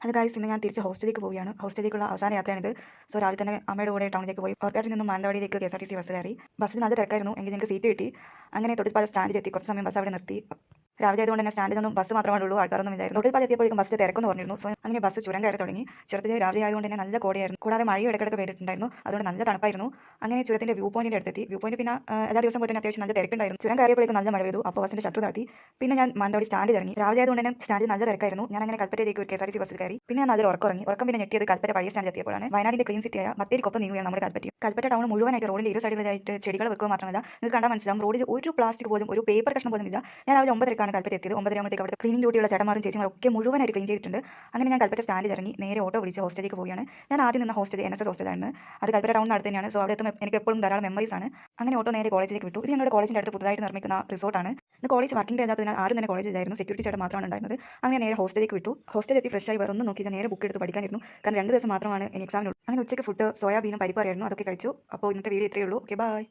അത് ഗൈസ് ഇന്ന് ഞാൻ തിരിച്ച് ഹോസ്റ്റലിലേക്ക് പോവുകയാണ്. ഹോസ്റ്റലിലേക്കുള്ള അവസാന യാത്രയാണിത്. സോ രാവിലെ തന്നെ അമ്മയുടെ കൂടെ ടൗണിലേക്ക് പോയി ഓർക്കാട്ടിൽ നിന്നും മാനന്തവാടിയിലേക്ക് KSRTC ബസ് കയറി. ബസ്സിൽ നല്ല തിരക്കായിരുന്നു. എങ്കിൽ ഞങ്ങൾക്ക് സീറ്റ് കിട്ടി. അങ്ങനെ തൊട്ടിൽപ്പാലം സ്റ്റാൻഡിലെത്തി. കുറച്ച് സമയം ബസ് അവിടെ നിർത്തി. രാവിലെ ആയതുകൊണ്ട് തന്നെ സ്റ്റാൻഡിൽ നിന്നും ബസ് മാത്രമേ ഉള്ളൂ, ആൾക്കാരൊന്നും ഇല്ലായിരുന്നു. തൊട്ടിൽപ്പാലം എത്തിയപ്പോഴേക്കും ബസ്സിൽ തിരക്കെന്ന് പറഞ്ഞിരുന്നു. സോ അങ്ങനെ ബസ് ചുരം കയറി തുടങ്ങി. ചുരത്തിൽ രാവിലെ ആയതുകൊണ്ട് തന്നെ നല്ല കോടയായിരുന്നു. കൂടാതെ മഴയും ഇടയ്ക്കിടയ്ക്ക് പെയ്തിട്ടുണ്ടായിരുന്നു. അതുകൊണ്ട് നല്ല തണുപ്പായിരുന്നു. അങ്ങനെ ചുരത്തിന്റെ വ്യൂ പോയിന്റിന്റെ അടുത്തെത്തി. വ്യൂ പോയിന്റ് പിന്നെ എല്ലാ ദിവസം പോലെ തന്നെ അത്യാവശ്യം നല്ല തിരക്കുണ്ടായിരുന്നു. ചുരം കയറിയപ്പോഴേക്കും നല്ല മഴ പെയ്തു. അപ്പോൾ ബസ്സിന്റെ ഷട്ടർ താഴ്ത്തി. പിന്നെ ഞാൻ മാനന്തവാടി സ്റ്റാൻഡിൽ ഇറങ്ങി. രാവിലെ ആയതുകൊണ്ട് തന്നെ സ്റ്റാൻഡിൽ നല്ല തിരക്കായിരുന്നു. ഞാൻ അങ്ങനെ കൽപ്പറ്റയിലേക്ക് ഒരു KSRTC ബസ്സിൽ കയറി. പിന്നെ ഞാൻ നല്ലൊരു ഉറക്കം പിന്നെ ഞെട്ടിയത് കൽപ്പറ്റ പഴയ സ്റ്റാൻഡിൽ എത്തിയപ്പോഴാണ്. വയനാടിന്റെ ക്ലീൻ സിറ്റിയായ ബത്തേരിക്കൊപ്പം നീങ്ങുകയാണ് നമ്മുടെ കൽപ്പറ്റയും. കൽപ്പറ്റ ടൗൺ മുഴുവനായിട്ട് റോഡിന്റെ ഇരു സൈഡിലായിട്ട് ചെടികൾ വെക്കുക മാത്രമല്ല, നിങ്ങൾക്ക് കണ്ടാൽ മനസ്സിലാവും റോഡിൽ ഒരു പ്ലാസ്റ്റിക് പോലും, ഒരു പേപ്പർ കഷ്ണം പോലും ഇല്ല. ഞാൻ രാവിലെ 9:00-ക്കാണ് കൽപ്പറ്റ എത്തിയത്. 9:30 അവിടുത്തെ ക്ലീനിംഗ് ഡ്യൂട്ടിയുള്ള ചേട്ടന്മാരും ചേച്ചിമാരും ഒക്കെ മുഴുവനായിട്ട് ക്ലീൻ ചെയ്തിട്ടുണ്ട്. അങ്ങനെ ഞാൻ കൽപ്പറ്റ സ്റ്റാൻഡിൽ ഇറങ്ങി നേരെ ഓട്ടോ വിളിച്ച് ഹോസ്റ്റലിലേക്ക് പോവുകയാണ്. ഞാൻ ആദ്യം നിന്ന ഹോസ്റ്റൽ NSS ഹോസ്റ്റലാണ്. അത് കൽപ്പറ്റ ടൗണിന് അടുത്ത് തന്നെയാണ്. സോ അവിടെ എത്തുമ്പോൾ എനിക്ക് എപ്പോഴും ധാരാളം മെമ്മറീസ് ആണ്. അങ്ങനെ ഓട്ടോ നേരെ കോളേജിലേക്ക് വിട്ടു. ഇത് ഞങ്ങളുടെ കോളേജിന്റെ അടുത്ത് പുതുതായിട്ട് നിർമ്മിക്കുന്ന റിസോർട്ടാണ്. ഇന്ന് കോളേജ് വർക്കിംഗ് ഡേ അല്ലാത്തതിനാൽ ആരും തന്നെ കോളേജിലായിരുന്നു. സെക്യൂരിറ്റി ചേട്ടൻ മാത്രമാണ് ഉണ്ടായിരുന്നത്. അങ്ങനെ നേരെ ഹോസ്റ്റലിലേക്ക് വിട്ടു. ഹോസ്റ്റലിൽ എത്തി ഫ്രഷ് ആയി വേറെ ഒന്നും നോക്കിയില്ല, നേരെ ബുക്ക് എടുത്ത് പഠിക്കാനിരുന്നു. കാരണം 2 ദിവസം മാത്രമാണ് ഇനി എക്സാമിനുള്ളൂ. അങ്ങനെ ഉച്ചയ്ക്ക് ഫുഡ് സോയാബീനും പരിപ്പ് അറിയായിരുന്നു, അതൊക്കെ കഴിച്ചു. അപ്പോൾ ഇന്നത്തെ വീഡിയോ ഇത്രയേ ഉള്ളൂ. Okay, by.